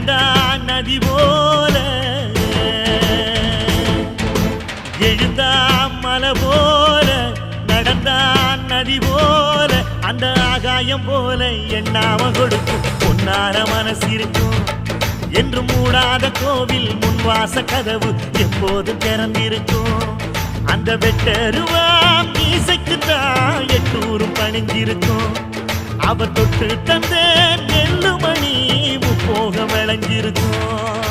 நடந்தான் நதி போல எழுந்தான் மலை போல நடந்தான் நதி போல அந்த ஆகாயம் போல எண்ணாம கொடுக்கும் பொன்னார மனசு இருக்கும் என்று மூடாத கோவில் முன்வாச கதவு எப்போதும் திறந்திருக்கும் அந்த வெட்டருவா மீசைக்குத்தான் எட்டூரும் பணிஞ்சிருக்கும் அவ தொட்டு தந்த நெல்லுமணி முப்போக விளைஞ்சிருக்கும்